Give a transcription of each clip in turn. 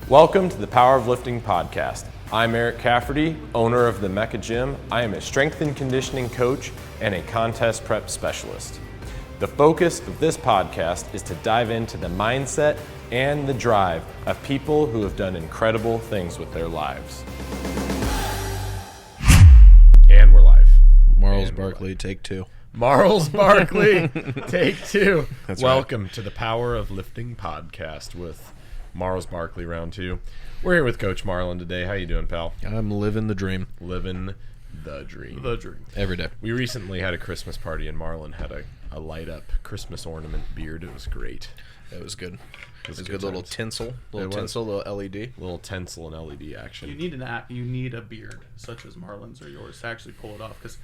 Welcome to the Power of Lifting podcast. I'm EricCafferty, owner of the Mecca Gym. I am a strength and conditioning coach and a contest prep specialist. The focus of this podcast is to dive into the mindset and the drive of people who have done incredible things with their lives. And we're live. Marls Barkley, take two. Marls Barkley, take two. That's Welcome right. to the Power of Lifting podcast with Marls Barkley round two. We're here with Coach Marlon today. How you doing, pal? I'm living the dream. Living the dream. The dream. Every day. We recently had a Christmas party, and Marlon had a light-up Christmas ornament beard. It was great. It was good. It was a good good little times. tinsel. Little It was. tinsel, little LED. Little tinsel and LED action. You need a beard such as Marlon's or yours to actually pull it off, because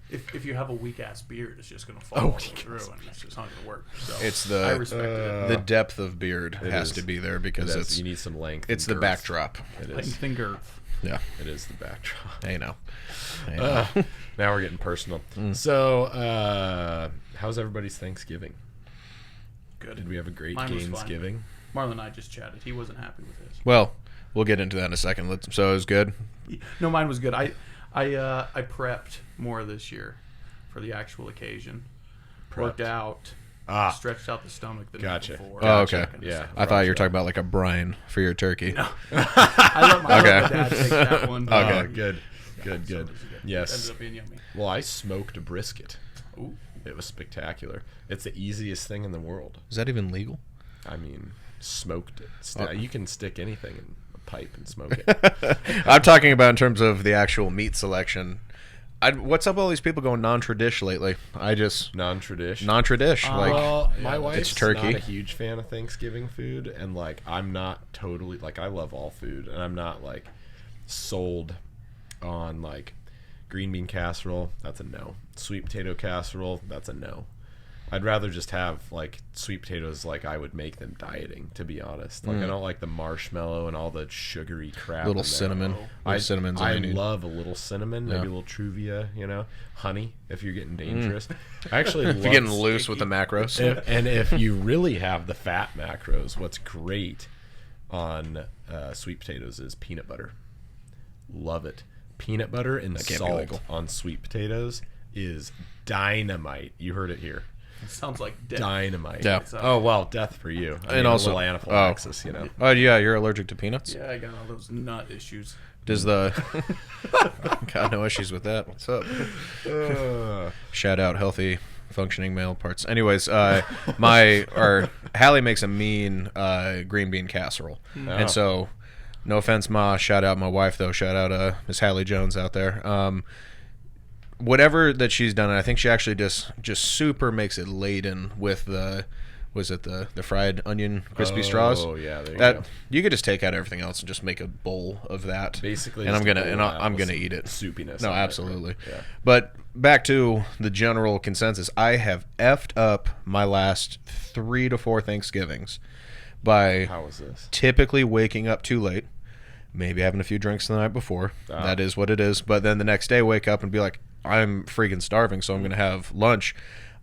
if you have a weak ass beard, it's just gonna fall through, and it's just not gonna work. So It's I respect it. the depth of beard has is. to be there because it's you need some length. it's and the girth. backdrop. It is. Length and girth. Yeah. It is the backdrop. Hey now. Now we're getting personal. So, how's everybody's Thanksgiving? Good. Did we have a great Mine was fine. Thanksgiving? Marlon and I just chatted. He wasn't happy with his. Well, we'll get into that in a second. So it was good. No, mine was good. I prepped more this year for the actual occasion. Worked out. Stretched out the stomach the Gotcha. night before. Oh, okay. Yeah. I thought you were talking about like a brine for your turkey. I let my dad take that one. Okay, good. Good. It Yes. ended up being yummy. Well, I smoked a brisket. Ooh. It was spectacular. It's the easiest thing in the world. Is that even legal? I mean, smoked it. You can stick anything in a pipe and smoke it. I'm talking about in terms of the actual meat selection. What's up with all these people going non-tradish lately? Non-tradish. Non-tradish. Well, yeah, my it's wife's turkey. not a huge fan of Thanksgiving food, and like I'm not totally like I love all food, and I'm not like sold on like green bean casserole. That's a no. Sweet potato casserole. That's a no. I'd rather just have like sweet potatoes like I would make them dieting, to be honest. Like I don't like the marshmallow and all the sugary crap. little in there. cinnamon. Cinnamon's all I you need. love a little cinnamon, maybe a little Truvia, honey if you're getting dangerous. I actually If love you're getting loose with the macros. and if you really have the fat macros, what's great on sweet potatoes is peanut butter. Love it. Peanut butter and That can't be salt legal. on sweet potatoes is dynamite. You heard it here. It sounds like death. Dynamite. Yeah. Oh, well, death for you. I And mean, also- a little anaphylaxis, Oh yeah, you're allergic to peanuts? Yeah, I got all those nut issues. Does the got no issues with that? What's up? Shout out healthy functioning male parts. Anyways, Hallie makes a mean green bean casserole. And so no offense, Ma, shout out my wife though. Shout out Miss Hallie Jones out there. Whatever that she's done, I think she actually just super makes it laden with the fried onion crispy straws. Oh yeah, there you That go. you could just take out everything else and just make a bowl of that. Basically, and just I'm a bowl of that I'm with gonna some eat it. Soupiness. No, on it, right? absolutely. Yeah. But back to the general consensus, I have effed up my last 3 to 4 Thanksgivings by How was this? typically waking up too late, maybe having a few drinks the night before. That is what it is. But then the next day, wake up and be like, I'm freaking starving, so I'm gonna have lunch.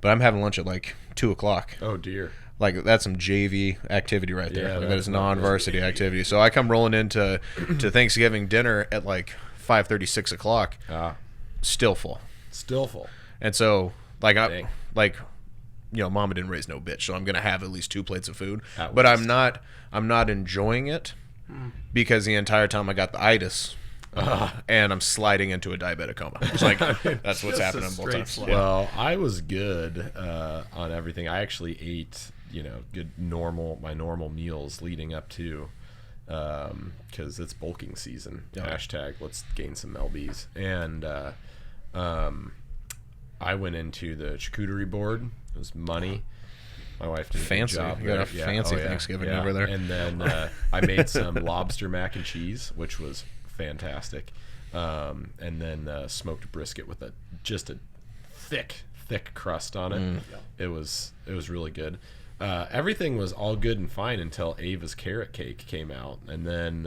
But I'm having lunch at like 2:00. Oh dear. Like that's some JV activity right there. Yeah, Like, that that's is not non-varsity activity. So I come rolling into to Thanksgiving dinner at like 5:30, 6:00, still full. Still full. And so Dang. Mama didn't raise no bitch, so I'm gonna have at least 2 plates of food. At But least. I'm not enjoying it because the entire time I got the itis. And I'm sliding into a diabetic coma. It's like that's what's happening both straight times. slide. Yeah. Well, I was good on everything. I actually ate, good my normal meals leading up to, because it's bulking season. Hashtag let's gain some lbs. And I went into the charcuterie board. It was money. My wife did Fancy. a good job You got there. a fancy Thanksgiving over there. And then I made some lobster mac and cheese, which was fantastic. And then smoked brisket with just a thick crust on it. It was really good. Everything was all good and fine until Ava's carrot cake came out, and then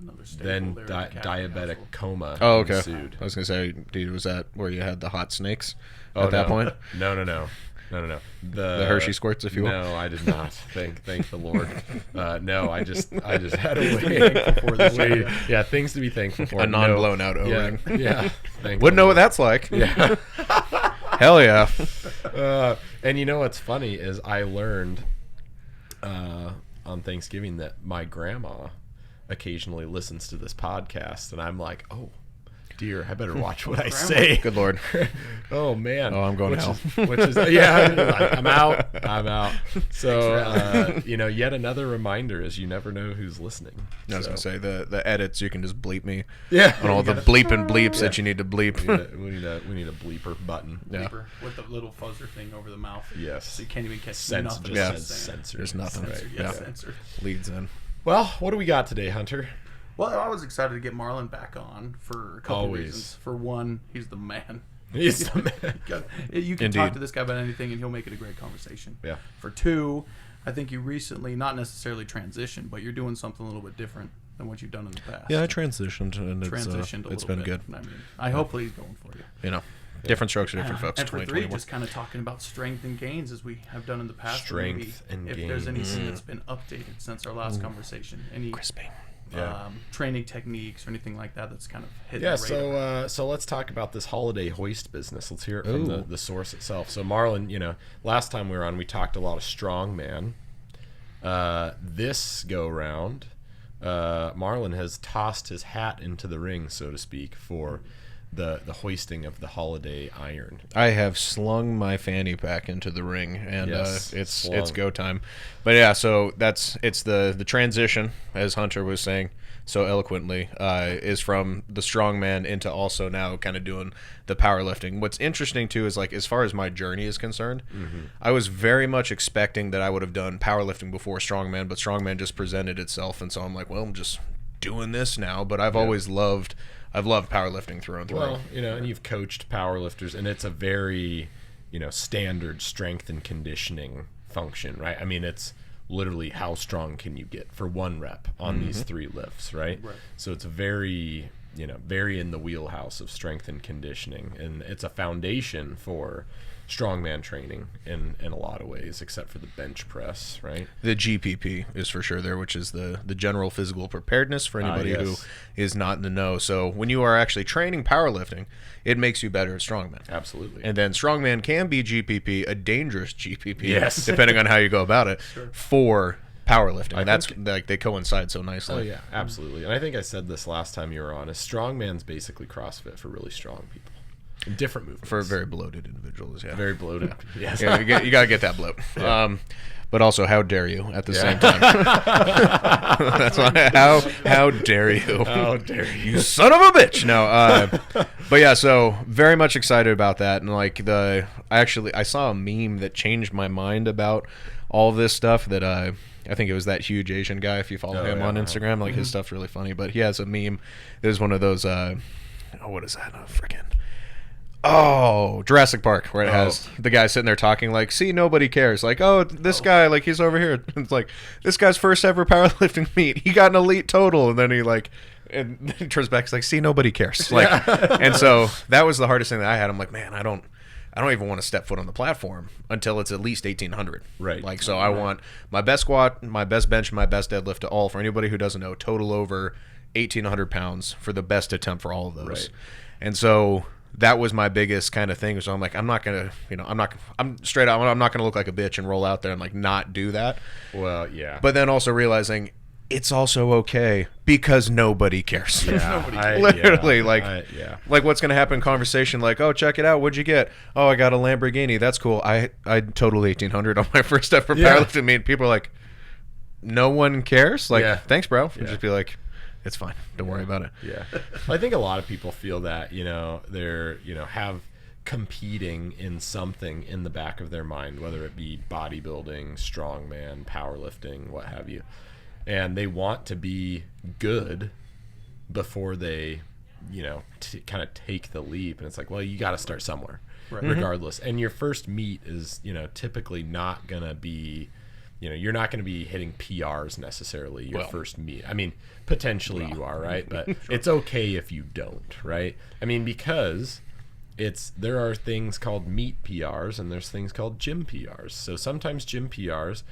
Another staple there in the Catholic diabetic household. coma Oh, okay. ensued. I was gonna say, dude, was that where you had the hot snakes at that point? No. No. The Hershey squirts, if you will. No, I did not. Thank the Lord. No, I just had a way for this. Yeah, things to be thankful for. A non-blown out O-ring. Yeah. Wouldn't know what that's like. Yeah. Hell yeah. And you know what's funny is I learned on Thanksgiving that my grandma occasionally listens to this podcast, and I'm like, oh dear, I better watch what I say. Good Lord. Oh man. Oh, I'm going to hell. Which is like, I'm out. So yet another reminder is you never know who's listening. I was gonna say the edits, you can just bleep me. Yeah. On all the bleep and bleeps that you need to bleep. We need a bleeper button. Yeah. Bleeper with the little fuzzer thing over the mouth. Yes. So you can't even catch nothing. Yeah. Censored. There's nothing. Censored. Yeah. Censored. Leads in. Well, what do we got today, Hunter? Well, I was excited to get Marlon back on for a couple Always. reasons. For one, he's the man. He's the man. You can Indeed. talk to this guy about anything, and he'll make it a great conversation. Yeah. For two, I think you recently, not necessarily transitioned, but you're doing something a little bit different than what you've done in the past. Yeah, I transitioned, and it's been good. I mean, I hope he's going for you. You know, different strokes for different folks. And for three, 2021. just kind of talking about strength and gains as we have done in the past. Strength and if there's anything that's been updated since our last conversation, any Crispy. training techniques or anything like that that's kind of hit Yeah, the radar. so let's talk about this holiday hoist business. Let's hear it from the source itself. So Marlon, last time we were on, we talked a lot of strongman. This go round, Marlon has tossed his hat into the ring, so to speak, for the hoisting of the holiday iron. I have slung my fanny pack into the ring, and Yes, it's go time. But yeah, so it's the transition, as Hunter was saying so eloquently, is from the strongman into also now kind of doing the powerlifting. What's interesting too is, like, as far as my journey is concerned, I was very much expecting that I would have done powerlifting before strongman, but strongman just presented itself, and so I'm like, well, I'm just doing this now. But I've always loved powerlifting through and through. Well, and you've coached powerlifters, and it's a very, standard strength and conditioning function, right? I mean, it's literally how strong can you get for one rep on these 3 lifts, right? So it's very, very in the wheelhouse of strength and conditioning, and it's a foundation for strongman training in a lot of ways, except for the bench press, right? The GPP is for sure there, which is the general physical preparedness for anybody who is not in the know. So when you are actually training powerlifting, it makes you better at strongman. Absolutely. And then strongman can be GPP, a dangerous GPP, Yes. depending on how you go about it, for powerlifting. And that's like they coincide so nicely. Oh yeah, absolutely. And I think I said this last time you were on, is strongman's basically CrossFit for really strong people. Different movements. For very bloated individuals, yeah. Very bloated. Yes. Yeah, you got to get that bloat. Yeah. But also, how dare you at the same time? That's why. How dare you? How dare you? You son of a bitch! No, but yeah. So very much excited about that, and like I saw a meme that changed my mind about all of this stuff. That I think it was that huge Asian guy. If you follow him on Instagram, like his stuff's really funny. But he has a meme. There's one of those. What is that? Jurassic Park, where it has the guy sitting there talking like, see, nobody cares. Like, guy, like, he's over here. It's like, this guy's first ever powerlifting meet. He got an elite total. And then and then he turns back. He's like, see, nobody cares. Like, and so that was the hardest thing that I had. I'm like, man, I don't even want to step foot on the platform until it's at least 1,800. Right. Like, so I want my best squat, my best bench, my best deadlift to all, for anybody who doesn't know, total over 1,800 pounds for the best attempt for all of those. Right. And so that was my biggest kind of thing. So I'm like, I'm not going to, I'm straight out, I'm not going to look like a bitch and roll out there and like not do that. Well, yeah. But then also realizing it's also okay because nobody cares. Yeah. Literally, like what's going to happen in conversation, like, oh, check it out. What'd you get? Oh, I got a Lamborghini. That's cool. I totaled 1,800 on my first ever powerlifting meet. People are like, no one cares? Like, thanks, bro. And just be like, it's fine. Don't worry about it. Yeah. I think a lot of people feel that, they're, have competing in something in the back of their mind, whether it be bodybuilding, strongman, powerlifting, what have you. And they want to be good before they, kind of take the leap. And it's like, well, you got to start somewhere, regardless. And your first meet is, typically not going to be, you're not going to be hitting PRs necessarily your first meet. I mean, potentially you are, right? But it's okay if you don't, right? I mean, because there are things called meet PRs and there's things called gym PRs. So sometimes gym PRs,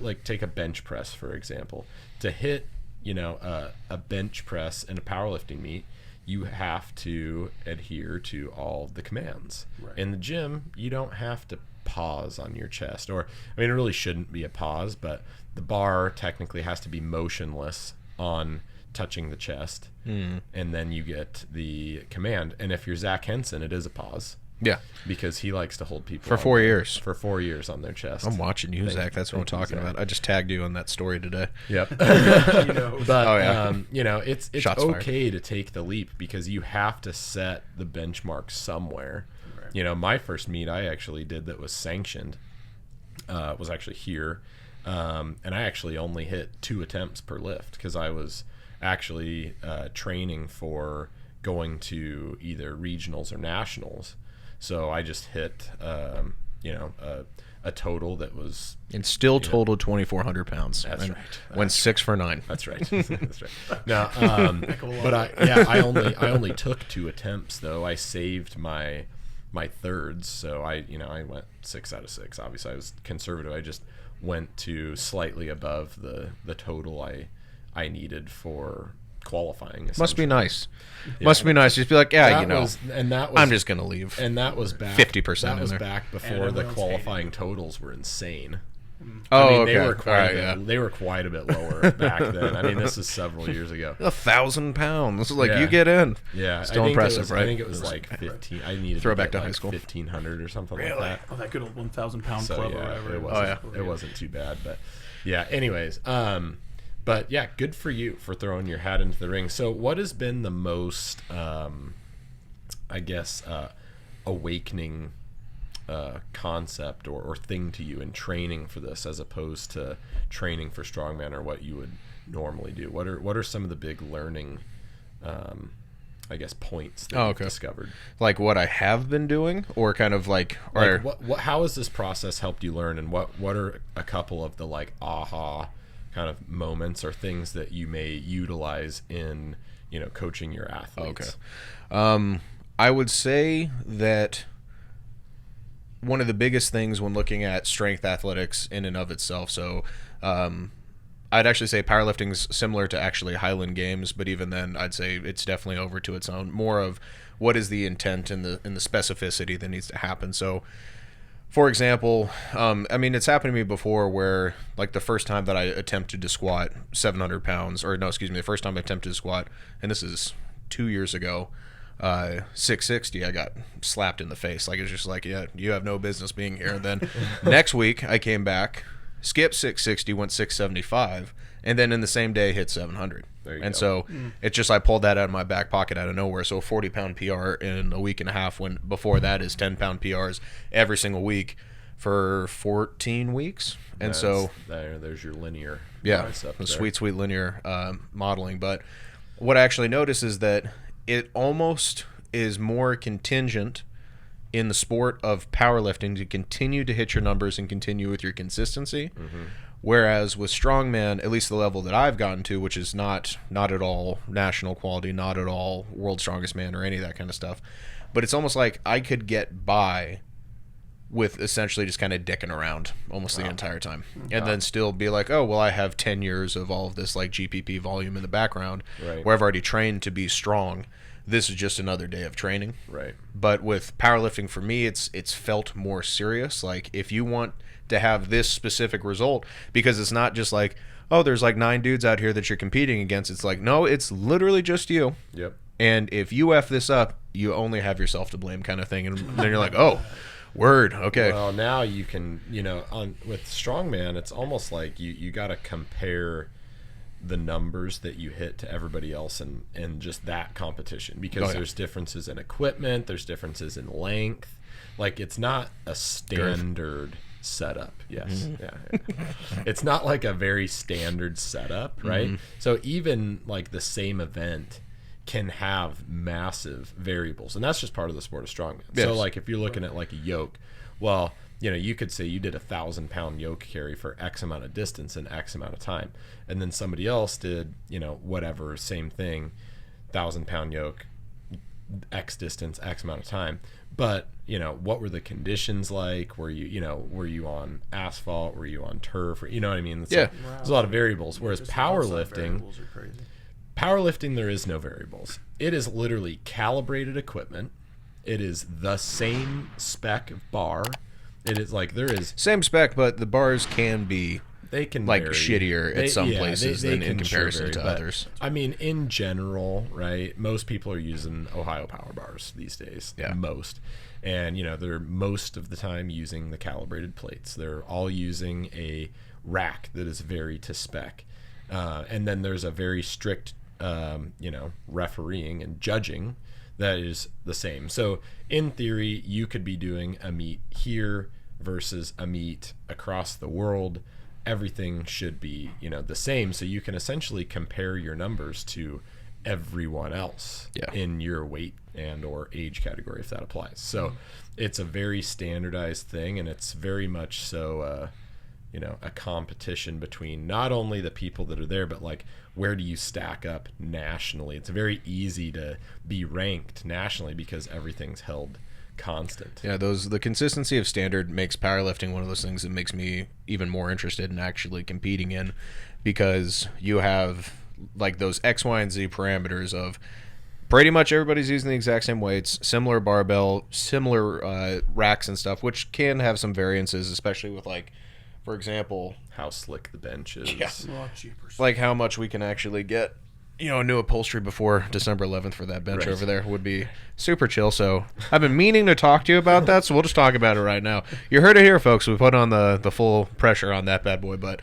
like take a bench press, for example. To hit, a bench press in a powerlifting meet, you have to adhere to all the commands. Right. In the gym, you don't have to pause on your chest. It really shouldn't be a pause, but the bar technically has to be motionless on touching the chest, and then you get the command. And if you're Zach Henson, it is a pause. Yeah, because he likes to hold people for 4 years. For 4 years on their chest. I'm watching you, Zach. That's what I'm talking about. I just tagged you on that story today. Yep. But it's Shots okay fired. To take the leap because you have to set the benchmark somewhere. Right. My first meet I actually did that was sanctioned was actually here, and I actually only hit 2 attempts per lift because I was actually training for going to either regionals or nationals. So I just hit, a total that was... And still totaled 2,400 pounds. That's right. Went 6 for 9. That's right. That's right. Now, but I only took 2 attempts, though. I saved my thirds, so I went 6 out of 6. Obviously, I was conservative. I just went to slightly above the total I needed for qualifying. Must be nice. Yeah. Must be nice. Just be like, I'm just gonna leave. And that was back 50%. That was back before the qualifying totals were insane. Okay. They were quite a bit lower back then. This is several years ago. 1,000 pounds. You get in. Yeah, still impressive, right? I think it was like 15. I needed throw to back to like high school. 1,500 or something like that. Oh, that good old 1,000 pound club or whatever. It wasn't too bad, but yeah. Anyways, but yeah, good for you for throwing your hat into the ring. So, what has been the most, awakening concept or thing to you in training for this, as opposed to training for strongman or what you would normally do? What are some of the big learning, points that you've discovered? Like what I have been doing, or kind of how has this process helped you learn, and what are a couple of the aha kind of moments or things that you may utilize in coaching your athletes? I would say that one of the biggest things when looking at strength athletics in and of itself, so I'd actually say powerlifting's similar to actually Highland Games, but even then I'd say it's definitely over to its own, more of what is the intent and the specificity that needs to happen. So for example, it's happened to me before where, like, the first time that I attempted to squat 700 pounds, the first time I attempted to squat, and this is 2 years ago, 660, I got slapped in the face. Like, it's just like, yeah, you have no business being here. And then next week, I came back, skipped 660, went 675, and then in the same day hit 700. So it's just I pulled that out of my back pocket out of nowhere. So a 40-pound PR in a week and a half, when before that is 10-pound PRs every single week for 14 weeks. And there's your linear. Yeah, the sweet linear modeling. But what I actually noticed is that it almost is more contingent in the sport of powerlifting to continue to hit your numbers and continue with your consistency. Mm-hmm. Whereas with strongman, at least the level that I've gotten to, which is not at all national quality, not at all world's strongest man or any of that kind of stuff, but it's almost like I could get by with essentially just kind of dicking around almost the entire time, and then still be like, oh, well, I have 10 years of all of this like GPP volume in the background, where I've already trained to be strong. This is just another day of training. Right. But with powerlifting, for me, it's felt more serious. Like, if you want to have this specific result, because it's not just like, oh, there's like 9 dudes out here that you're competing against. It's like, no, it's literally just you. Yep. And if you F this up, you only have yourself to blame, kind of thing. And then you're like, oh, word, okay. Well, now you can, with strongman, it's almost like you got to compare the numbers that you hit to everybody else and just that competition, because there's differences in equipment, there's differences in length. Like, it's not a standard setup. Yes. Mm-hmm. Yeah. It's not like a very standard setup, right? Mm-hmm. So even like the same event can have massive variables, and that's just part of the sport of strongman. Yes. So like if you're looking at like a yoke, well, you could say you did 1,000-pound yoke carry for X amount of distance in X amount of time, and then somebody else did, whatever, same thing, 1,000-pound yoke, X distance, X amount of time. But, you know, what were the conditions like? Were you on asphalt? Were you on turf? You know what I mean? There's a lot of variables. Whereas powerlifting, there is no variables. It is literally calibrated equipment. It is the same spec bar. It is like there is same spec, but the bars can be like vary. Shittier at some places than in comparison to others. I mean, in general, right? Most people are using Ohio Power Bars these days. Yeah. Most. And, you know, they're most of the time using the calibrated plates. They're all using a rack that is very to spec. And then there's a very strict, you know, refereeing and judging that is the same. So in theory, you could be doing a meet here versus a meet across the world. Everything should be, you know, the same. So you can essentially compare your numbers to everyone else in your weight and or age category, if that applies. So it's a very standardized thing, and it's very much so you know, a competition between not only the people that are there, but like where do you stack up nationally. It's very easy to be ranked nationally because everything's held constant. Yeah, the consistency of standard makes powerlifting one of those things that makes me even more interested in actually competing in, because you have like those X, Y, and Z parameters of pretty much everybody's using the exact same weights, similar barbell, similar racks and stuff, which can have some variances, especially with like, for example, how slick the bench is. Yeah. Like how much we can actually get, you know, new upholstery before December 11th for that bench over there would be super chill. So I've been meaning to talk to you about that, so we'll just talk about it right now. You heard it here, folks. We put on the full pressure on that bad boy, but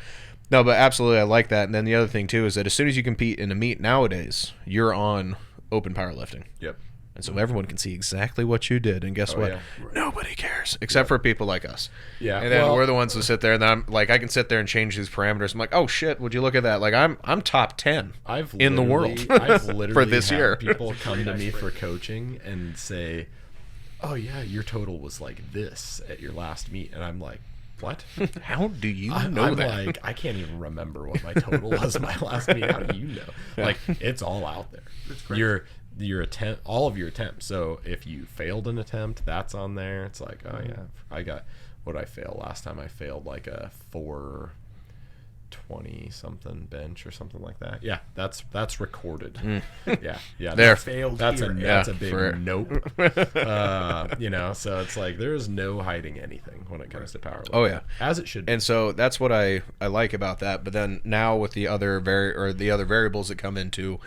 no, but absolutely I like that. And then the other thing too is that as soon as you compete in a meet nowadays, you're on open powerlifting. Yep. And so everyone can see exactly what you did, and guess what? Yeah. Nobody cares except for people like us. Yeah. And then we're the ones who sit there, and then I'm like, I can sit there and change these parameters. I'm like, oh shit, would you look at that? Like I'm top 10 in the world I've literally for this had year. People come to me for coaching and say, "Oh yeah, your total was like this at your last meet," and I'm like, "What? How do you know I'm that?" like, I can't even remember what my total was my last meet. How do you know? Like, it's all out there. Your attempt, all of your attempts. So if you failed an attempt, that's on there. It's like, oh yeah, I got, what did I fail last time? I failed like a 420 something bench or something like that. Yeah, that's recorded. Yeah. There. That's a big nope. You know, so it's like there's no hiding anything when it comes to powerlifting. Oh yeah, as it should be. And so that's what I like about that. But then now with the other variables that come into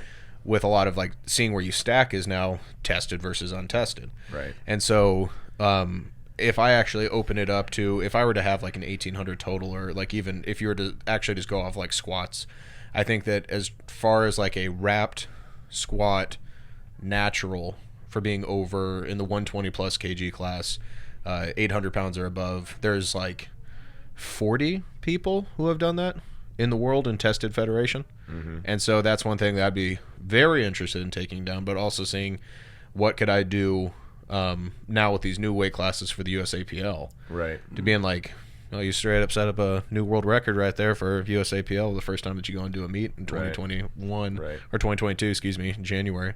with a lot of like seeing where you stack is now tested versus untested. Right. And so if I actually open it up to, if I were to have like an 1800 total, or like even if you were to actually just go off like squats, I think that as far as like a wrapped squat natural for being over in the 120 plus kg class, 800 pounds or above, there's like 40 people who have done that in the world and tested federation. And so that's one thing that I'd be very interested in taking down, but also seeing what could I do now with these new weight classes for the USAPL. Right. To being like, well, you straight up set up a new world record right there for USAPL the first time that you go and do a meet in 2021 or 2022, excuse me, January.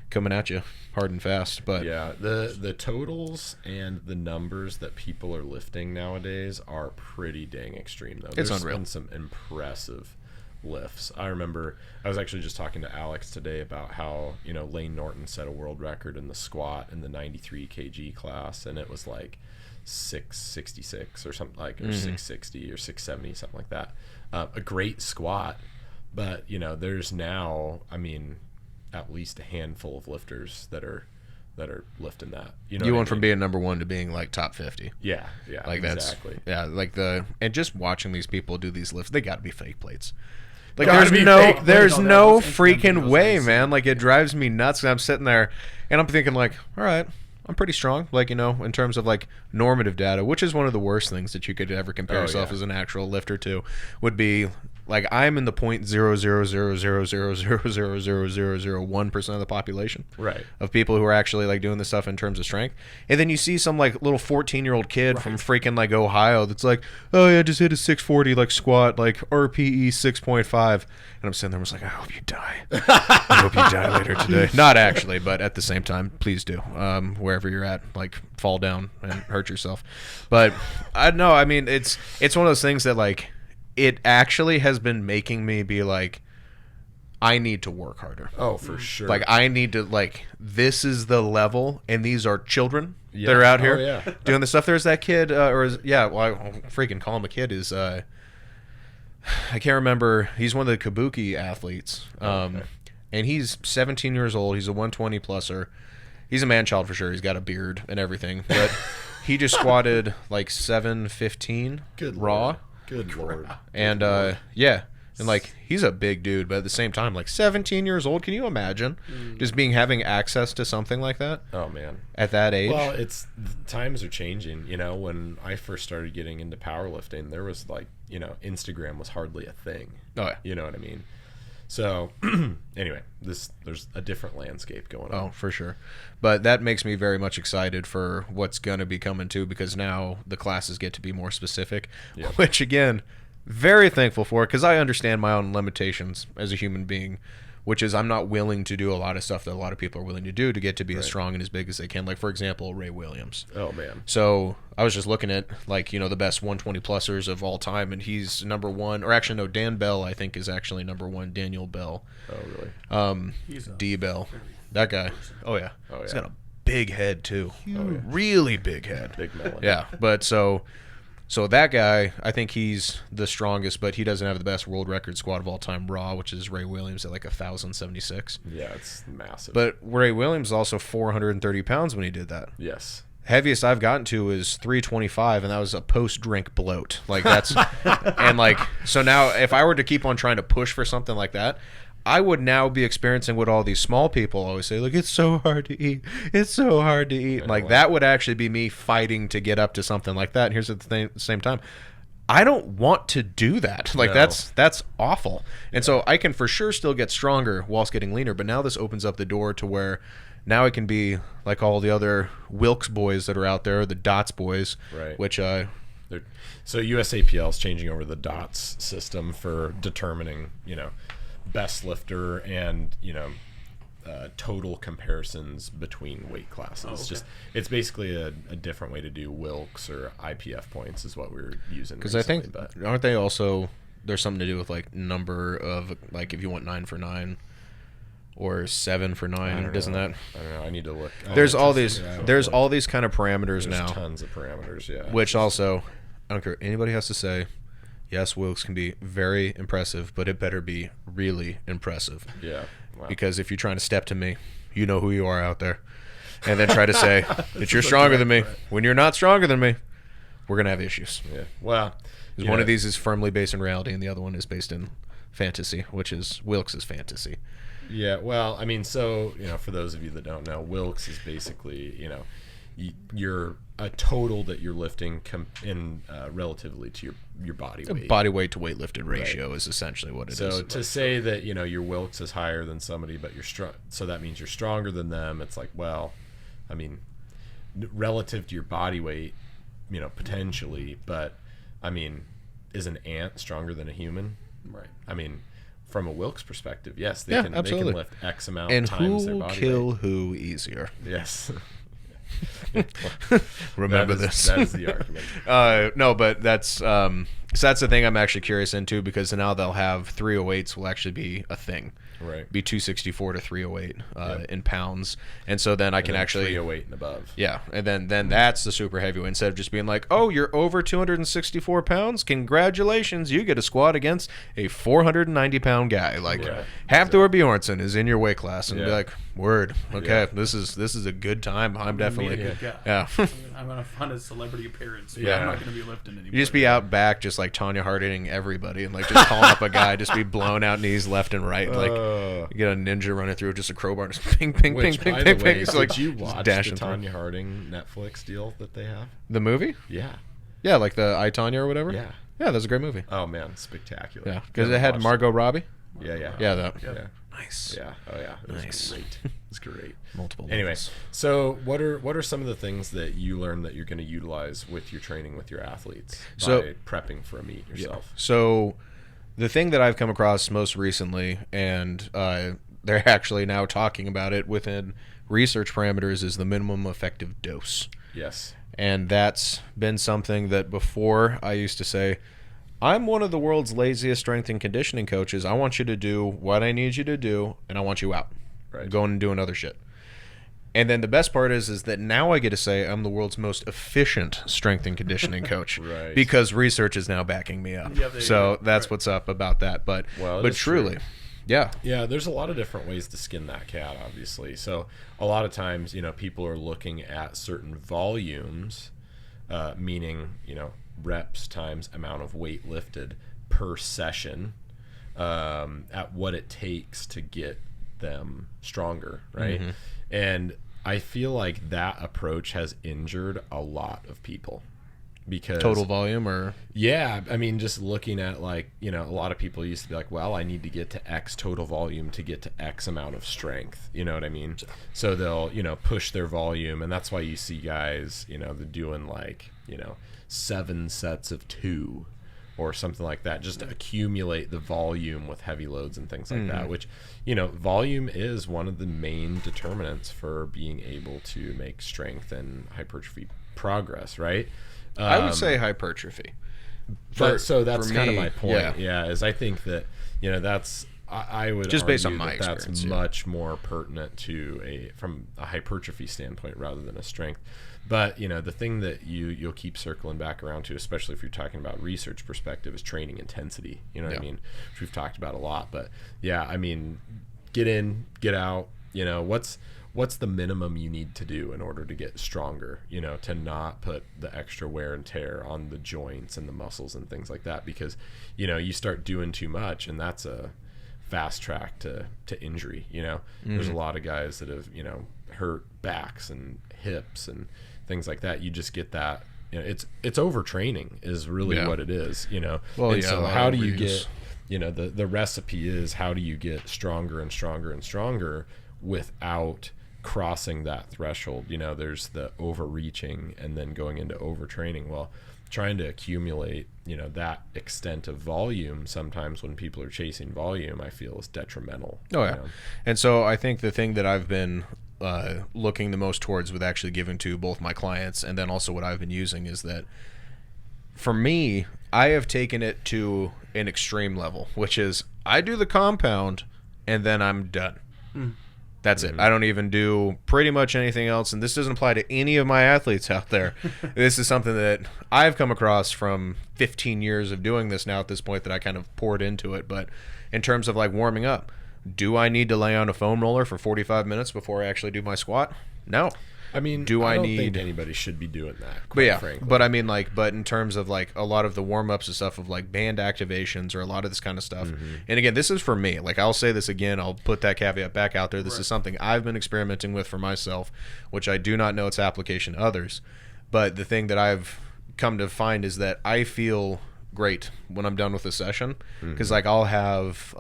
Coming at you hard and fast. But yeah, the totals and the numbers that people are lifting nowadays are pretty dang extreme though. It's There's unreal. been some impressive lifts. I remember I was actually just talking to Alex today about how, you know, Lane Norton set a world record in the squat in the 93 kg class, and it was like 666 or something like, or 660 or 670, something like that. A great squat, but you know, there's now, I mean, at least a handful of lifters that are lifting that. You know, you went from being number one to being like top 50. Yeah, like exactly. Like and just watching these people do these lifts, they got to be fake plates. Like Gotta there's be no fake. freaking way, man. Like it drives me nuts. And I'm sitting there and I'm thinking like, all right, I'm pretty strong. Like, you know, in terms of like normative data, which is one of the worst things that you could ever compare yourself as an actual lifter to, would be like I'm in the 0.00000000001% of the population, right, of people who are actually like doing this stuff in terms of strength. And then you see some like little 14-year-old kid from freaking like Ohio that's like, oh yeah, just hit a 640 like squat like RPE 6.5, and I'm sitting there, I was like, I hope you die. I hope you die later today. Not actually, but at the same time, please do. Wherever you're at, like fall down and hurt yourself. But I know, I mean, it's one of those things that like it actually has been making me be like, I need to work harder. Oh, for sure. Like I need to, like, this is the level, and these are children that are out here doing this stuff. There's that kid, well, I freaking call him a kid, is I can't remember. He's one of the kabuki athletes. And he's 17 years old. He's a 120 pluser. He's a man-child for sure. He's got a beard and everything. But he just squatted like 715 raw. Lord. Good Lord. And, yeah. And, like, he's a big dude. But at the same time, like, 17 years old. Can you imagine just having access to something like that? Oh, man. At that age? Well, times are changing. You know, when I first started getting into powerlifting, there was, like, you know, Instagram was hardly a thing. Oh, yeah. You know what I mean? So, anyway, there's a different landscape going on. Oh, for sure. But that makes me very much excited for what's going to be coming, too, because now the classes get to be more specific, which, again, very thankful for, because I understand my own limitations as a human being, which is I'm not willing to do a lot of stuff that a lot of people are willing to do to get to be as strong and as big as they can. Like, for example, Ray Williams. Oh, man. So I was just looking at, like, you know, the best 120 plusers of all time, and he's number one. Or actually, no, Dan Bell, I think, is actually number one. Daniel Bell. Oh, really? D. Bell. That guy. Oh, yeah. He's got a big head, too. Really big head. Big melon. Yeah, but so that guy, I think he's the strongest, but he doesn't have the best world record squat of all time raw, which is Ray Williams at like 1,076. Yeah, it's massive. But Ray Williams is also 430 pounds when he did that. Yes. Heaviest I've gotten to is 325, and that was a post-drink bloat. Like that's, and like, so now if I were to keep on trying to push for something like that, I would now be experiencing what all these small people always say, like, it's so hard to eat. It's so hard to eat. Like, that would actually be me fighting to get up to something like that. And here's at the same time, I don't want to do that. Like, that's awful. And so I can for sure still get stronger whilst getting leaner. But now this opens up the door to where now I can be like all the other Wilkes boys that are out there, the DOTS boys, which so USAPL is changing over the DOTS system for determining, you know, best lifter and, you know, total comparisons between weight classes. It's basically a different way to do Wilks or IPF points is what we're using. Because I think, aren't they also, there's something to do with like number of, like if you want 9 for 9 or 7 for 9, doesn't that? I don't know. I need to look. There's all these kind of parameters now. There's tons of parameters, yeah. Which also, I don't care what anybody has to say. Yes, Wilks can be very impressive, but it better be really impressive. Yeah. Wow. Because if you're trying to step to me, you know who you are out there. And then try to say that you're stronger than me. When you're not stronger than me, we're going to have issues. Yeah. Well, one of these is firmly based in reality, and the other one is based in fantasy, which is Wilks' fantasy. Yeah. Well, I mean, so, you know, for those of you that don't know, Wilks is basically, you know, you're a total that you're lifting in relatively to your body weight. Body weight to weight lifted ratio is essentially what it is. So to say that, you know, your Wilks is higher than somebody, but you're strong, so that means you're stronger than them. It's like, well, I mean, relative to your body weight, you know, potentially, but I mean, is an ant stronger than a human? Right. I mean, from a Wilks perspective, yes, they can lift X amount and times their body weight. And who will kill who easier? Yes. Remember this. That is the argument. No, but that's so that's the thing I'm actually curious into, because now they'll have 308s will actually be a thing. Right. Be 264 to 308 in pounds, and so then I can actually 308 and above. Yeah, and then that's the super heavyweight. Instead of just being like, oh, you're over 264 pounds, congratulations, you get a squat against a 490 pound guy. Like Hafthor Bjornsson is in your weight class, and be like, word, okay, this is a good time. I'm definitely I'm gonna find a celebrity appearance. Yeah, I'm not gonna be lifting anymore. You just be out back, just like Tanya Harding everybody, and like just calling up a guy, just be blowing out knees left and right, like you get a ninja running through just a crowbar, just ping, ping, ping, ping, ping, ping. So like, did you watch the Tanya Harding Netflix deal that they have? The movie? Yeah. Yeah, like the I, Tanya or whatever? Yeah. Yeah, that was a great movie. Oh man, spectacular. Yeah, because it had Margot Robbie. Yeah. Yeah. Nice. Yeah. Oh yeah. It was great. It was great. Multiple levels. Anyway, so what are some of the things that you learn that you're going to utilize with your training with your athletes by prepping for a meet yourself? Yeah. So the thing that I've come across most recently, and they're actually now talking about it within research parameters, is the minimum effective dose. Yes. And that's been something that before I used to say, I'm one of the world's laziest strength and conditioning coaches. I want you to do what I need you to do, and I want you out. Right. Going and doing other shit. And then the best part is that now I get to say I'm the world's most efficient strength and conditioning coach. Right. Because research is now backing me up. Yeah, so that's what's up about that. But truly, true. Yeah. Yeah, there's a lot of different ways to skin that cat, obviously. So a lot of times, people are looking at certain volumes, meaning, reps times amount of weight lifted per session, at what it takes to get them stronger, right? Mm-hmm. And I feel like that approach has injured a lot of people. Because total volume, or I mean, just looking at a lot of people used to be like, well, I need to get to X total volume to get to X amount of strength, you know what I mean? So they'll push their volume, and that's why you see guys they're doing 7 sets of 2 or something like that, just to accumulate the volume with heavy loads and things like that, which volume is one of the main determinants for being able to make strength and hypertrophy progress, right? I would say hypertrophy. That's kind of my point. Yeah, is I think that that's I would just based on my experience, that's much more pertinent to from a hypertrophy standpoint rather than a strength. But the thing that you'll keep circling back around to, especially if you're talking about research perspective, is training intensity. You know what I mean? Which we've talked about a lot. But yeah, I mean, get in, get out. What's the minimum you need to do in order to get stronger, to not put the extra wear and tear on the joints and the muscles and things like that, because you start doing too much, and that's a fast track to injury. There's a lot of guys that have hurt backs and hips and things like that. You just get that it's overtraining is really what it is. So how do you get the recipe is, how do you get stronger and stronger and stronger without crossing that threshold? There's the overreaching and then going into overtraining. Well, trying to accumulate that extent of volume, sometimes when people are chasing volume, I feel is detrimental. And so I think the thing that I've been looking the most towards with actually giving to both my clients and then also what I've been using is that for me, I have taken it to an extreme level, which is I do the compound and then I'm done. That's it. I don't even do pretty much anything else. And this doesn't apply to any of my athletes out there. This is something that I've come across from 15 years of doing this now at this point, that I kind of poured into it. But in terms of warming up, do I need to lay on a foam roller for 45 minutes before I actually do my squat? No. I mean, I don't think anybody should be doing that, quite frankly. But I mean, but in terms of a lot of the warm-ups and stuff of band activations or a lot of this kind of stuff. And again, this is for me. I'll say this again, I'll put that caveat back out there. This is something I've been experimenting with for myself, which I do not know its application to others. But the thing that I've come to find is that I feel great when I'm done with a session, because I'll have,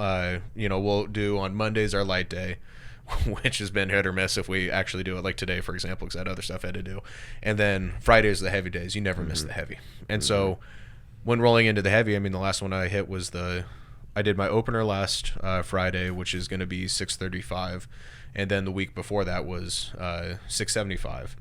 we'll do on Mondays our light day, which has been hit or miss if we actually do it, like today, for example, because I had other stuff I had to do. And then Fridays are the heavy days. You never miss the heavy. And so when rolling into the heavy, I mean, the last one I hit was I did my opener last Friday, which is going to be 635. And then the week before that was 675.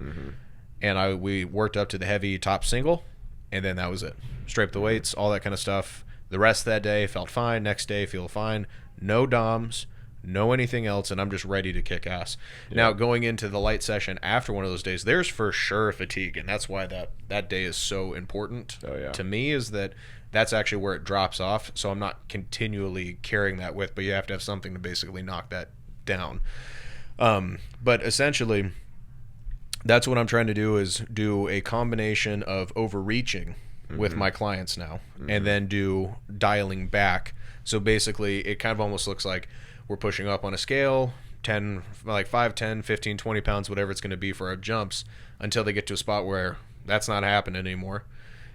And we worked up to the heavy top single, and then that was it. Straight up the weights, all that kind of stuff. The rest of that day felt fine. Next day, feel fine. No DOMs. No anything else, and I'm just ready to kick ass. Now, going into the light session after one of those days, there's for sure fatigue, and that's why that day is so important to me, is that's actually where it drops off, so I'm not continually carrying that with, but you have to have something to basically knock that down. But essentially, that's what I'm trying to do, is do a combination of overreaching with my clients now, and then do dialing back. So basically, it kind of almost looks like we're pushing up on a scale, 5, 10, 15, 20 pounds, whatever it's going to be for our jumps, until they get to a spot where that's not happening anymore.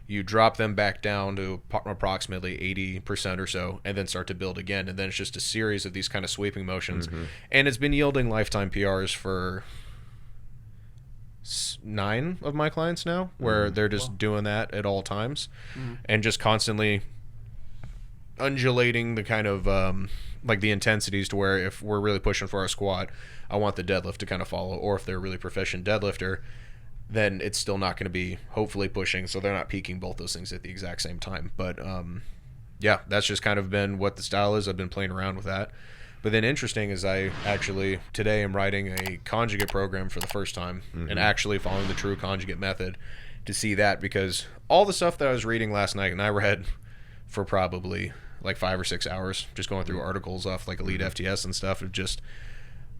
You drop them back down to approximately 80% or so, and then start to build again. And then it's just a series of these kind of sweeping motions. And it's been yielding lifetime PRs for 9 of my clients now, where they're just doing that at all times and just constantly undulating the kind of like the intensities to where if we're really pushing for our squat, I want the deadlift to kind of follow, or if they're a really proficient deadlifter, then it's still not going to be hopefully pushing, so they're not peaking both those things at the exact same time. But yeah, that's just kind of been what the style is. I've been playing around with that. But then interesting is I actually today am writing a conjugate program for the first time and actually following the true conjugate method to see that, because all the stuff that I was reading last night, and I read for probably like 5 or 6 hours just going through articles off like Elite FTS and stuff of just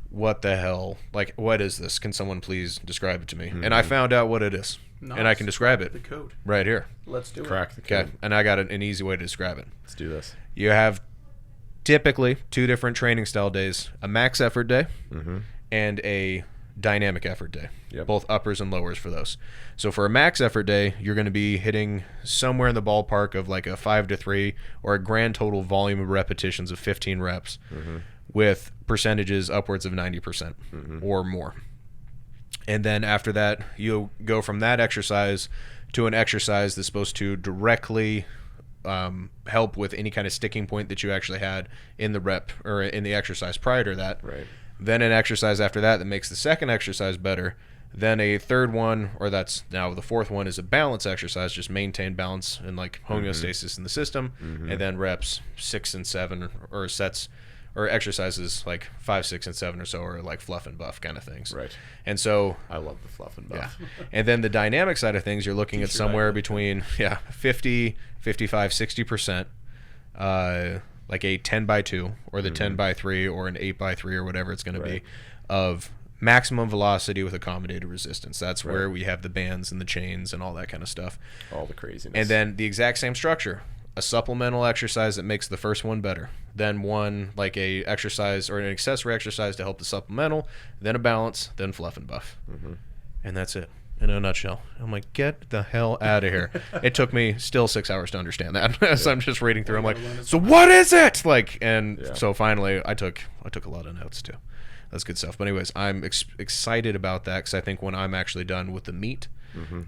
what the hell, like what is this? Can someone please describe it to me? And I found out what it is. Nice. And I can describe it. The code. Right here. Let's do Crack the it. code. Okay. And I got an easy way to describe it. Let's do this. You have typically 2 different training style days, a max effort day and a dynamic effort day, both uppers and lowers for those. So for a max effort day, you're going to be hitting somewhere in the ballpark of like a 5 to 3 or a grand total volume of repetitions of 15 reps with percentages upwards of 90% or more. And then after that, you'll go from that exercise to an exercise that's supposed to directly help with any kind of sticking point that you actually had in the rep or in the exercise prior to that. Right. Then an exercise after that makes the second exercise better. Then a third one, or that's now the fourth one, is a balance exercise, just maintain balance and like homeostasis in the system. And then reps 6 and 7 or sets or exercises like 5, 6, and 7 or so are like fluff and buff kind of things. Right. And so I love the fluff and buff. and then the dynamic side of things, you're looking at somewhere between 50, 55, 60%, like a 10 by 2 or the 10 by 3 or an 8 by 3 or whatever it's going to be of maximum velocity with accommodated resistance. That's where we have the bands and the chains and all that kind of stuff. All the craziness. And then the exact same structure, a supplemental exercise that makes the first one better, then one like a exercise or an accessory exercise to help the supplemental, then a balance, then fluff and buff. And that's it in a nutshell. I'm like, get the hell out of here. It took me still 6 hours to understand that. So I'm just reading through. I'm like, so what is it? Like, and so finally I took a lot of notes too. That's good stuff. But anyways, I'm excited about that because I think when I'm actually done with the meat,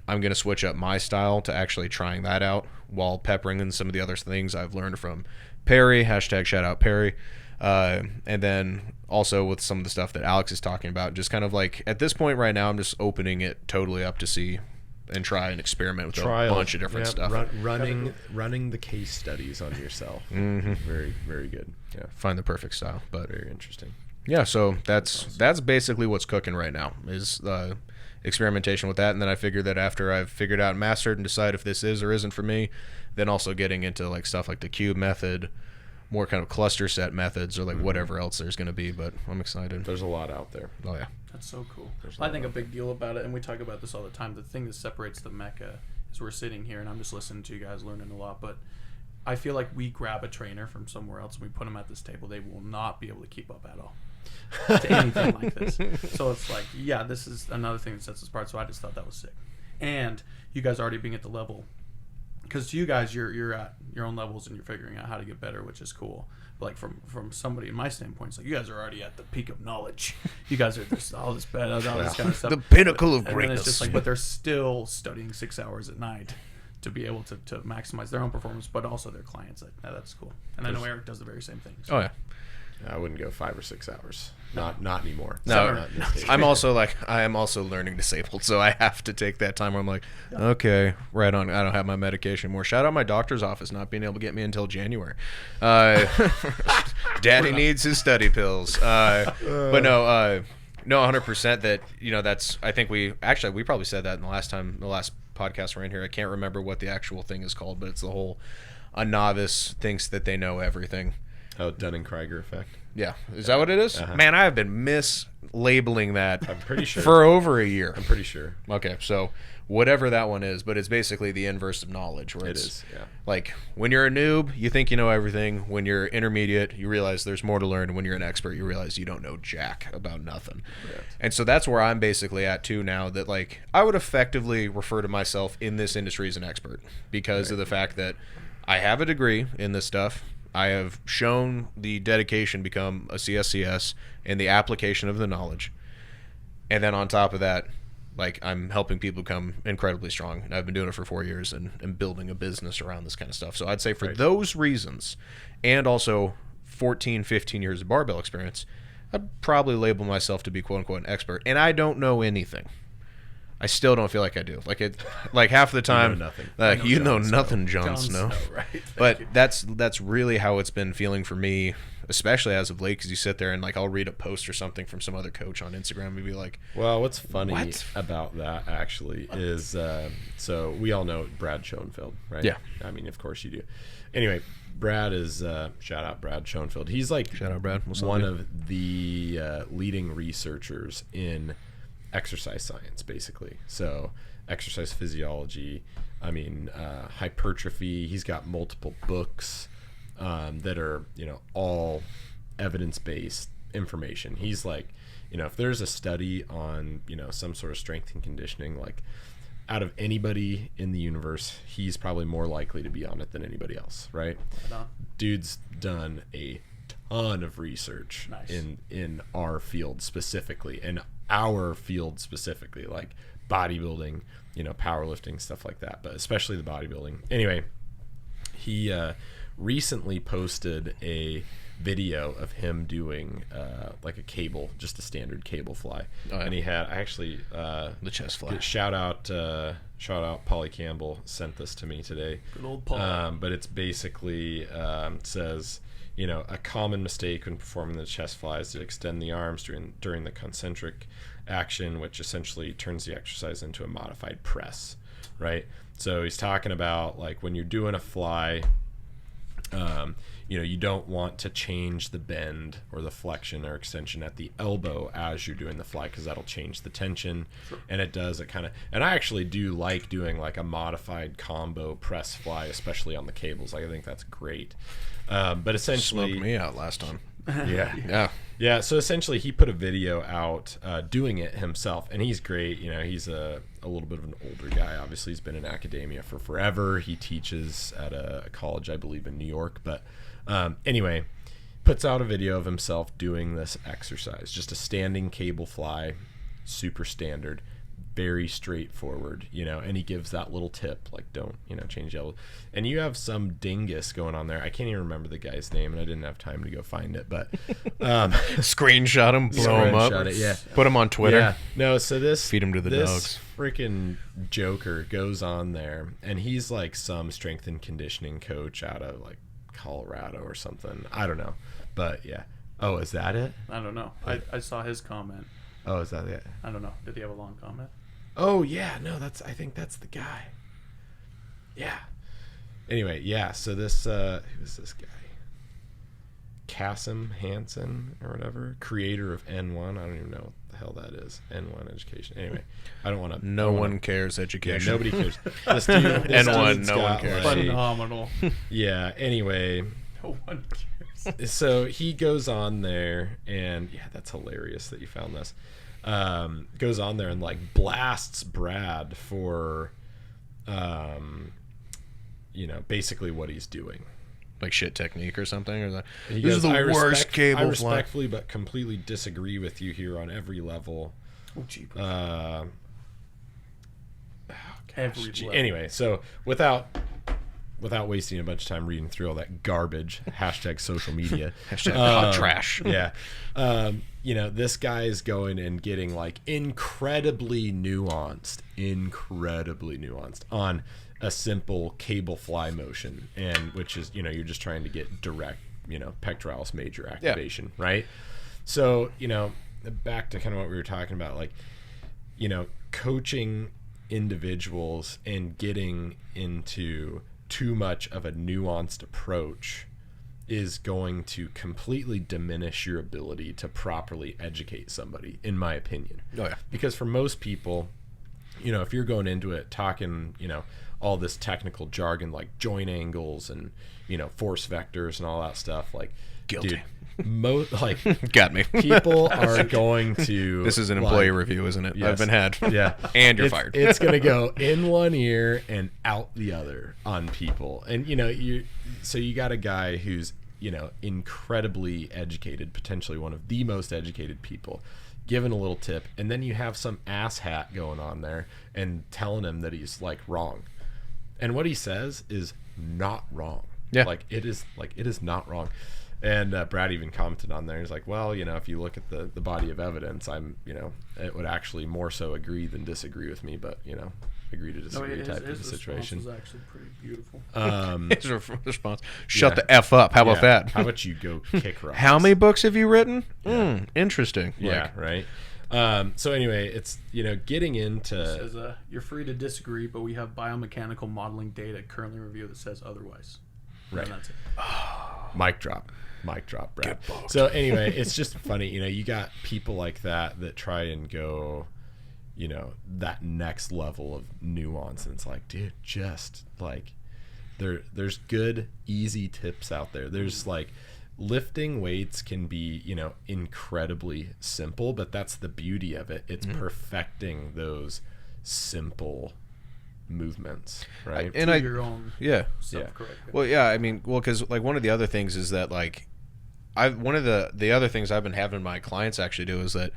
I'm going to switch up my style to actually trying that out while peppering in some of the other things I've learned from Perry, hashtag shout out Perry, and then also with some of the stuff that Alex is talking about. Just kind of like at this point right now, I'm just opening it totally up to see and try and experiment with a bunch of different stuff. Running the case studies on yourself. Very, very good. Yeah. Find the perfect style, but very interesting. Yeah, so that's basically what's cooking right now is experimentation with that. And then I figured that after I've figured out and mastered and decide if this is or isn't for me, then also getting into like stuff like the cube method, more kind of cluster set methods, or like whatever else there's going to be. But I'm excited. There's a lot out there. Oh yeah, that's so cool. I think a big deal about it, and we talk about this all the time, the thing that separates the Mecca is we're sitting here and I'm just listening to you guys learning a lot, but I feel like we grab a trainer from somewhere else and we put them at this table, they will not be able to keep up at all to anything like this. So it's like, yeah, this is another thing that sets us apart. So I just thought that was sick. And you guys already being at the level, because to you guys, you're at your own levels and you're figuring out how to get better, which is cool. But like from somebody in my standpoint, it's like you guys are already at the peak of knowledge. You guys are all this kind of stuff. The pinnacle of greatness. And it's just like, but they're still studying 6 hours at night to be able to maximize their own performance, but also their clients. That's cool. And I know Eric does the very same thing. So. Oh yeah. I wouldn't go 5 or 6 hours. Not anymore. No, I am also learning disabled, so I have to take that time where I'm like, okay, right on. I don't have my medication more. Shout out my doctor's office not being able to get me until January. Daddy needs his study pills. But no, 100% that, that's, I think we probably said that in the last podcast we're in here. I can't remember what the actual thing is called, but it's the whole, a novice thinks that they know everything. Oh, Dunning-Kruger effect. Yeah. Is that what it is? Man, I have been labeling that I'm pretty sure. for over a year. I'm pretty sure. Okay, so whatever that one is, but it's basically the inverse of knowledge. Where It is, yeah. Like, when you're a noob, you think you know everything. When you're intermediate, you realize there's more to learn. When you're an expert, you realize you don't know jack about nothing. Right. And so that's where I'm basically at, too, now that, like, I would effectively refer to myself in this industry as an expert because of the fact that I have a degree in this stuff. I have shown the dedication become a CSCS and the application of the knowledge. And then on top of that, like, I'm helping people become incredibly strong. And I've been doing it for 4 years and building a business around this kind of stuff. So I'd say for those reasons, and also 14, 15 years of barbell experience, I'd probably label myself to be quote-unquote an expert. And I don't know anything. I still don't feel like I do. Like half the time, You know nothing. you know nothing, Jon Snow. Right. But that's really how it's been feeling for me, especially as of late, because you sit there and, like, I'll read a post or something from some other coach on Instagram and be like, Well, what's funny What? about that actually is, so we all know Brad Schoenfeld, right? Yeah. I mean, of course you do. Anyway, Brad is, shout out Brad Schoenfeld. He's like shout out Brad, what's up, one dude? of the leading researchers in exercise science, basically. So exercise physiology, I mean, hypertrophy. He's got multiple books that are, all evidence-based information. He's like, if there's a study on, some sort of strength and conditioning, like, out of anybody in the universe, he's probably more likely to be on it than anybody else, right? Dude's done a ton of research in our field specifically, and our field specifically, like bodybuilding, powerlifting, stuff like that, but especially the bodybuilding. Anyway, he recently posted a video of him doing like a cable, just a standard cable fly. Oh, yeah. And he had actually The chest fly. shout out Polly Campbell sent this to me today. Good old Paul. But it's basically says, a common mistake when performing the chest fly is to extend the arms during the concentric action, which essentially turns the exercise into a modified press, right? So he's talking about, like, when you're doing a fly, you don't want to change the bend or the flexion or extension at the elbow as you're doing the fly, because that'll change the tension. Sure. And it does, and I actually do like doing, like, a modified combo press fly, especially on the cables. Like, I think that's great. But essentially, Smoked me out last time. Yeah. So essentially, he put a video out doing it himself, and he's great. He's a little bit of an older guy. Obviously, he's been in academia for forever. He teaches at a college, I believe, in New York. But anyway, puts out a video of himself doing this exercise, just a standing cable fly, super standard, very straightforward, and he gives that little tip, like, don't, change the elbow. And you have some dingus going on there. I can't even remember the guy's name, and I didn't have time to go find it, but Screenshot him, blow him up, it, yeah. Put him on Twitter. Yeah. No, so feed him to the dogs. Freaking joker goes on there, and he's like some strength and conditioning coach out of, like, Colorado or something. I don't know, but yeah. Oh, is that it? I don't know. I saw his comment. Oh, is that it? I don't know. Did he have a long comment? Oh yeah, no, I think that's the guy. Yeah. Anyway, yeah. So this who is this guy? Cassim Hansen or whatever, creator of N1. I don't even know what the hell that is. N1 education. Anyway, I don't want to. No one cares education. Yeah, nobody cares. This dude, N1, no one cares. Phenomenal. Yeah. Anyway. No one cares. So he goes on there, and yeah, that's hilarious that you found this. Goes on there and, like, blasts Brad for, basically what he's doing. Like shit technique or something? Or that, He this goes, is the worst cable I fly. respectfully but completely disagree with you here on every level. Oh, jeepers. Every level. Anyway, so without wasting a bunch of time reading through all that garbage, hashtag social media. Hashtag hot trash. Yeah. This guy is going and getting, like, incredibly nuanced on a simple cable fly motion, and which is, you're just trying to get direct, pectoralis major activation, right? So, back to kind of what we were talking about, like, coaching individuals and getting into too much of a nuanced approach is going to completely diminish your ability to properly educate somebody, in my opinion. Oh, yeah. Because for most people, you know, if you're going into it talking, you know, all this technical jargon like joint angles and, you know, force vectors and all that stuff, like, Guilty. Dude, Got me. People are going to. This is an employee review, isn't it? Yes. I've been had. Yeah. And you're fired. It's going to go in one ear and out the other on people. And, you know, so you got a guy who's, you know, incredibly educated, potentially one of the most educated people, giving a little tip, and then you have some asshat going on there and telling him that he's like wrong. And what he says is not wrong. Yeah. It is not wrong. And Brad even commented on there. He's like, well, you know, if you look at the body of evidence, you know, it would actually more so agree than disagree with me, but, you know, agree to disagree type of the situation. His response was actually pretty beautiful. His response, shut the F up. How about that? How about you go kick rocks? How many books have you written? Yeah. Interesting. Yeah, right. So anyway, it's, you know, getting into... It says, you're free to disagree, but we have biomechanical modeling data currently reviewed that says otherwise. Right. And that's it. Mic drop, Brad. So anyway, it's just funny, you know, you got people like that try and go, you know, that next level of nuance, and it's like, dude, just like there's good easy tips out there. There's like lifting weights can be, you know, incredibly simple, but that's the beauty of it. It's perfecting those simple movements, right? And your own self-correct. Well, yeah, I mean, because like one of the other things is that like one of the other things I've been having my clients actually do is that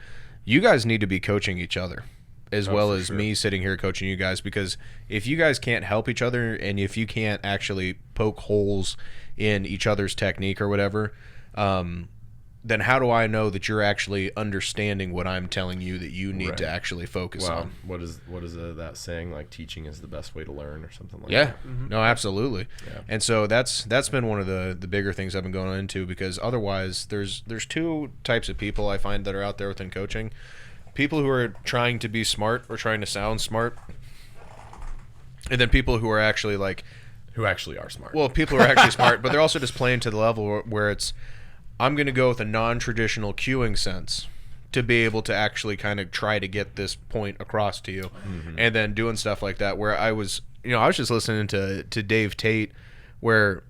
you guys need to be coaching each other as well as me sitting here coaching you guys, because if you guys can't help each other and if you can't actually poke holes in each other's technique or whatever, then how do I know that you're actually understanding what I'm telling you that you need to actually focus on? What is that saying? Like, teaching is the best way to learn, or something like that? Yeah, no, absolutely. Yeah. And so that's been one of the bigger things I've been going into, because otherwise there's two types of people I find that are out there within coaching. People who are trying to be smart or trying to sound smart, and then people who are actually like... Who actually are smart. Well, people who are actually smart, but they're also just playing to the level where it's, I'm going to go with a non-traditional cueing sense to be able to actually kind of try to get this point across to you. And then doing stuff like that where I was just listening to Dave Tate, where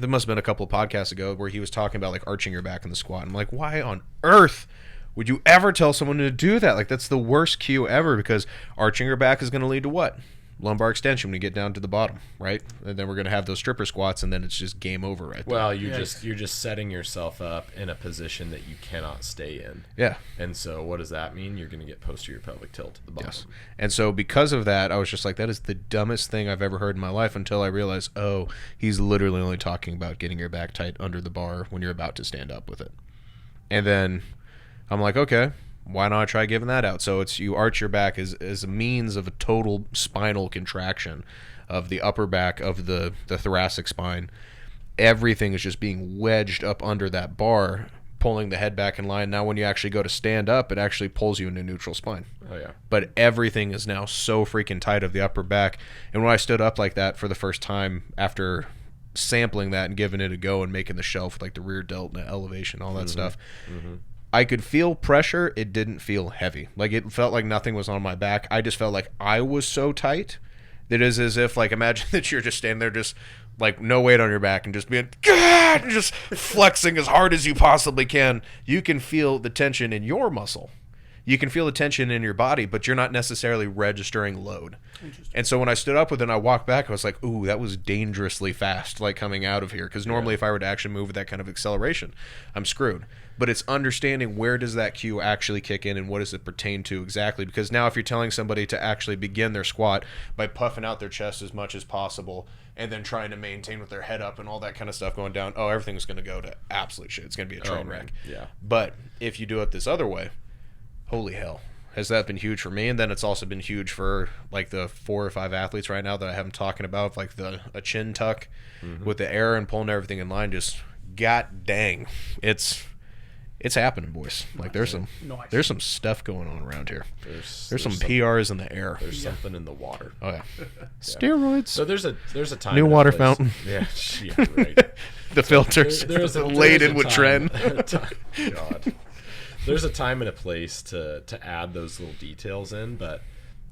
there must have been a couple of podcasts ago where he was talking about like arching your back in the squat. I'm like, why on earth would you ever tell someone to do that? Like, that's the worst cue ever, because arching your back is going to lead to what? Lumbar extension when you get down to the bottom, right? And then we're going to have those stripper squats, and then it's just game over right there. Well, you're just setting yourself up in a position that you cannot stay in. Yeah. And so what does that mean? You're going to get posterior pelvic tilt to the bottom. Yes. And so because of that, I was just like, that is the dumbest thing I've ever heard in my life, until I realized, oh, he's literally only talking about getting your back tight under the bar when you're about to stand up with it. And then I'm like, okay, why not try giving that out? So it's, you arch your back as a means of a total spinal contraction of the upper back of the thoracic spine. Everything is just being wedged up under that bar, pulling the head back in line. Now when you actually go to stand up, it actually pulls you into neutral spine. Oh, yeah. But everything is now so freaking tight of the upper back. And when I stood up like that for the first time after sampling that and giving it a go and making the shelf with like the rear delt and the elevation, all that stuff, I could feel pressure. It didn't feel heavy. Like, it felt like nothing was on my back. I just felt like I was so tight that it is as if, like, imagine that you're just standing there just like no weight on your back and just being, God, and just flexing as hard as you possibly can. You can feel the tension in your muscle. You can feel the tension in your body, but you're not necessarily registering load. And so when I stood up with it and I walked back, I was like, ooh, that was dangerously fast, like, coming out of here. Because normally if I were to actually move with that kind of acceleration, I'm screwed. But it's understanding where does that cue actually kick in and what does it pertain to exactly. Because now if you're telling somebody to actually begin their squat by puffing out their chest as much as possible and then trying to maintain with their head up and all that kind of stuff going down, oh, everything's going to go to absolute shit. It's going to be a train wreck. Yeah. But if you do it this other way, holy hell, has that been huge for me. And then it's also been huge for like the 4 or 5 athletes right now that I have them talking about, like a chin tuck with the air and pulling everything in line. Just god dang, it's it's happening, boys. Like there's some stuff going on around here. There's some PRs in the air. There's something in the water. Oh yeah. Steroids. So there's a time. New water fountain. Yeah, right. The filters laden with Tren. God. There's a time and a place to add those little details in, but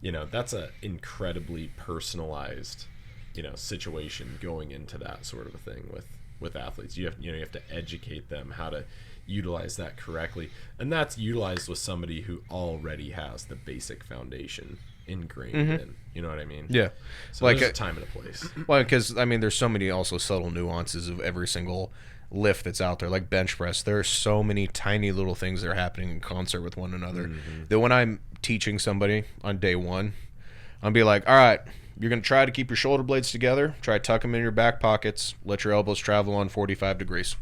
that's a incredibly personalized situation going into that sort of a thing with athletes. You have to educate them how to utilize that correctly, and that's utilized with somebody who already has the basic foundation ingrained in. You know what I mean? Yeah. So there's a time and a place. Well, because there's so many also subtle nuances of every single lift that's out there, like bench press. There are so many tiny little things that are happening in concert with one another that when I'm teaching somebody on day one, I'll be like, all right, you're going to try to keep your shoulder blades together, try to tuck them in your back pockets, let your elbows travel on 45 degrees.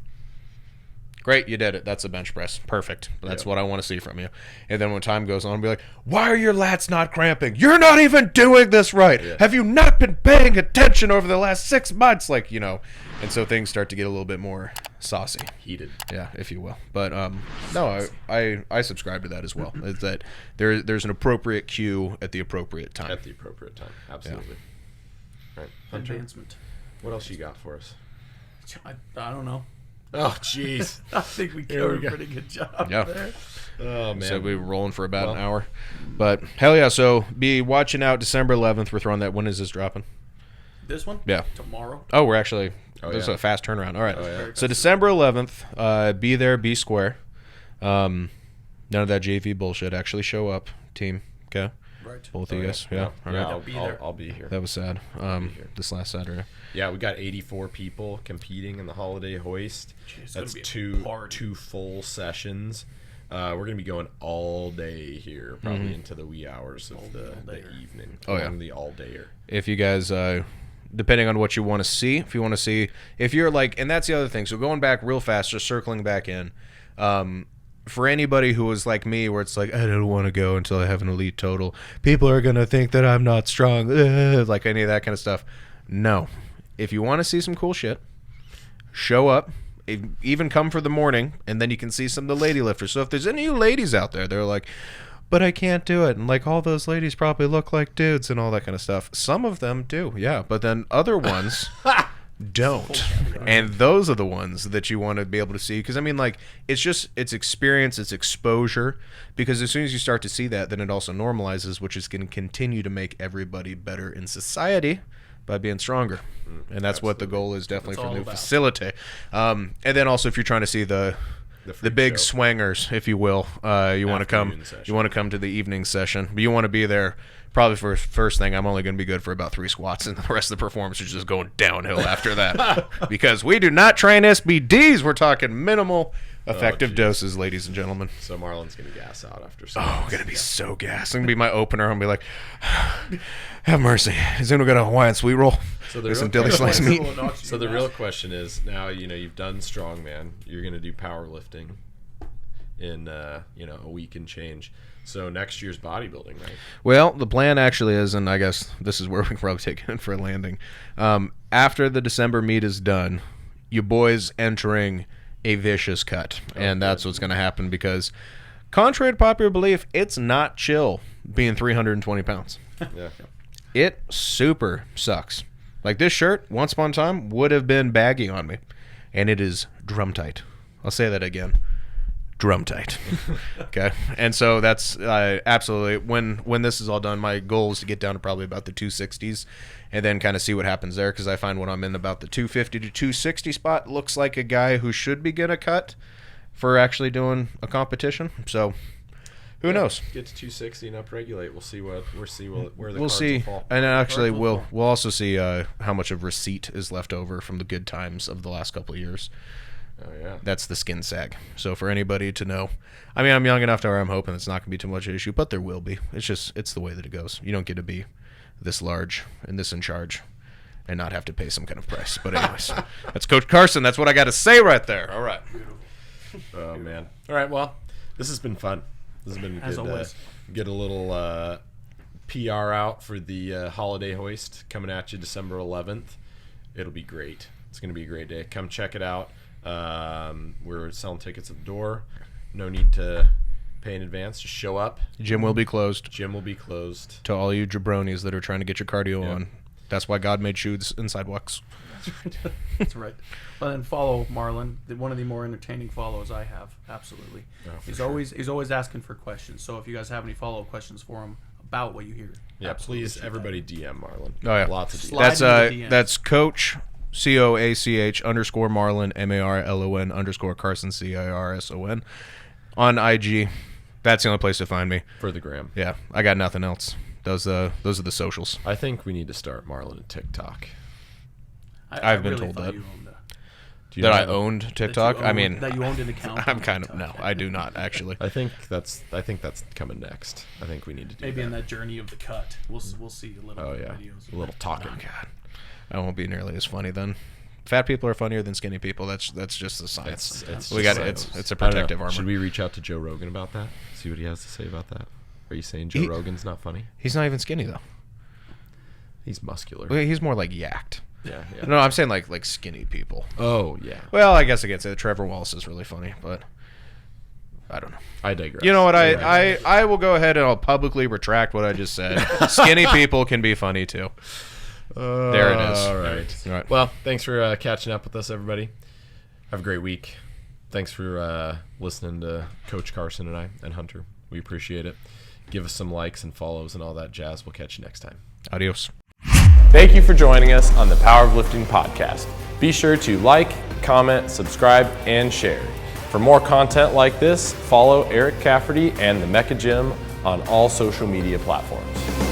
Great, you did it. That's a bench press. Perfect. That's what I want to see from you. And then when time goes on, I'll be like, why are your lats not cramping? You're not even doing this right. Yeah. Have you not been paying attention over the last 6 months? And so things start to get a little bit more saucy. Heated. Yeah, if you will. But no, I subscribe to that as well. Is that there's an appropriate cue at the appropriate time. At the appropriate time. Absolutely. Yeah. Right. Hunter, advancement. What else you got for us? I don't know. Oh, jeez. I think we covered a pretty good job there. Oh, man. So we were rolling for about an hour. But, hell yeah, so be watching out December 11th. We're throwing that. When is this dropping? This one? Yeah. Tomorrow. Oh, we're actually... this is a fast turnaround. All right. Oh, yeah. So December 11th, be there, be square. None of that JV bullshit. Actually show up, team. Okay? Right. Both of you guys. Yeah. All right. I'll be here. That was sad. This last Saturday. Yeah, we got 84 people competing in the holiday hoist. Jeez, that's two full sessions. We're going to be going all day here, probably into the wee hours of the evening. Oh, yeah. The all-dayer. If you guys, depending on what you want to see, if you're like, and that's the other thing. So going back real fast, just circling back in, for anybody who was like me, where it's like, I don't want to go until I have an elite total. People are going to think that I'm not strong, like any of that kind of stuff. No. If you want to see some cool shit, show up, even come for the morning, and then you can see some of the lady lifters. So if there's any ladies out there, they're like, but I can't do it. And like all those ladies probably look like dudes and all that kind of stuff. Some of them do, yeah. But then other ones don't. And those are the ones that you want to be able to see. Because, it's experience, it's exposure. Because as soon as you start to see that, then it also normalizes, which is going to continue to make everybody better in society by being stronger. And that's what the goal is definitely for the facility. And then also if you're trying to see the big swangers, if you will, you want to come to the evening session, but you want to be there probably for first thing. I'm only going to be good for about 3 squats, and the rest of the performance is just going downhill after that. Because we do not train SBDs. We're talking minimal effective doses, ladies and gentlemen. So Marlon's going to gas out after I'm going to be so gassed. I'm going to be my opener. I'm going to be like, have mercy. Has anyone got a Hawaiian sweet roll? So there's some dilly slice meat. So the real question is, now you've done strongman. You're going to do powerlifting in a week and change. So next year's bodybuilding, right? Well, the plan actually is, and I guess this is where we can probably take it for a landing. After the December meet is done, you boys entering a vicious cut, and that's what's going to happen because, contrary to popular belief, it's not chill being 320 pounds. Yeah. It super sucks. Like this shirt, once upon a time, would have been baggy on me, and it is drum tight. I'll say that again. Drum tight. Okay? And so that's absolutely, when this is all done, my goal is to get down to probably about the 260s and then kind of see what happens there, because I find when I'm in about the 250 to 260 spot, looks like a guy who should be getting a cut for actually doing a competition. So who knows? Get to 260 and upregulate. We'll see where the cards will fall. And actually we'll also see how much of receipt is left over from the good times of the last couple of years. Oh, yeah. That's the skin sag. So for anybody to know, I'm young enough to where I'm hoping it's not going to be too much of an issue, but there will be. It's the way that it goes. You don't get to be this large and this in charge and not have to pay some kind of price. But anyways, that's Coach Carson. That's what I got to say right there. All right. Oh, man. All right, well, this has been fun. This has been good. As always. Get a little PR out for the holiday hoist coming at you December 11th. It'll be great. It's going to be a great day. Come check it out. We're selling tickets at the door. No need to pay in advance. Just show up. Gym will be closed. Gym will be closed. To all you jabronis that are trying to get your cardio on. That's why God made shoes and sidewalks. That's right. Well, then follow Marlon. One of the more entertaining follows I have. Absolutely. Oh, He's always asking for questions. So if you guys have any follow-up questions for him about what you hear, please everybody DM Marlon. Oh yeah, lots of DMs. That's Coach COACH _ Marlon MARLON _ Carson CARSON on IG. That's the only place to find me for the gram. Yeah, I got nothing else. Those are the socials. I think we need to start Marlon a TikTok. I've been told that. That I owned TikTok. That you owned an account. I'm kind of no. I do not actually. I think that's coming next. I think we need to do maybe in that journey of the cut. We'll see a little videos. A little talking. Oh, God, I won't be nearly as funny then. Fat people are funnier than skinny people. That's just the science. It's a protective armor. Should we reach out to Joe Rogan about that? See what he has to say about that. Are you saying Joe Rogan's not funny? He's not even skinny though. He's muscular. Well, he's more like yacked. Yeah. No, I'm saying like skinny people. Oh yeah. Well, I guess I get to Trevor Wallace is really funny, but I don't know. I digress. You know what? I will go ahead and I'll publicly retract what I just said. Skinny people can be funny too. There it is. All right. Well, thanks for catching up with us, everybody. Have a great week. Thanks for listening to Coach Carson and I and Hunter. We appreciate it. Give us some likes and follows and all that jazz. We'll catch you next time. Adios. Thank you for joining us on the Powerlifting Podcast. Be sure to like, comment, subscribe, and share. For more content like this, follow Eric Cafferty and the Mecca Gym on all social media platforms.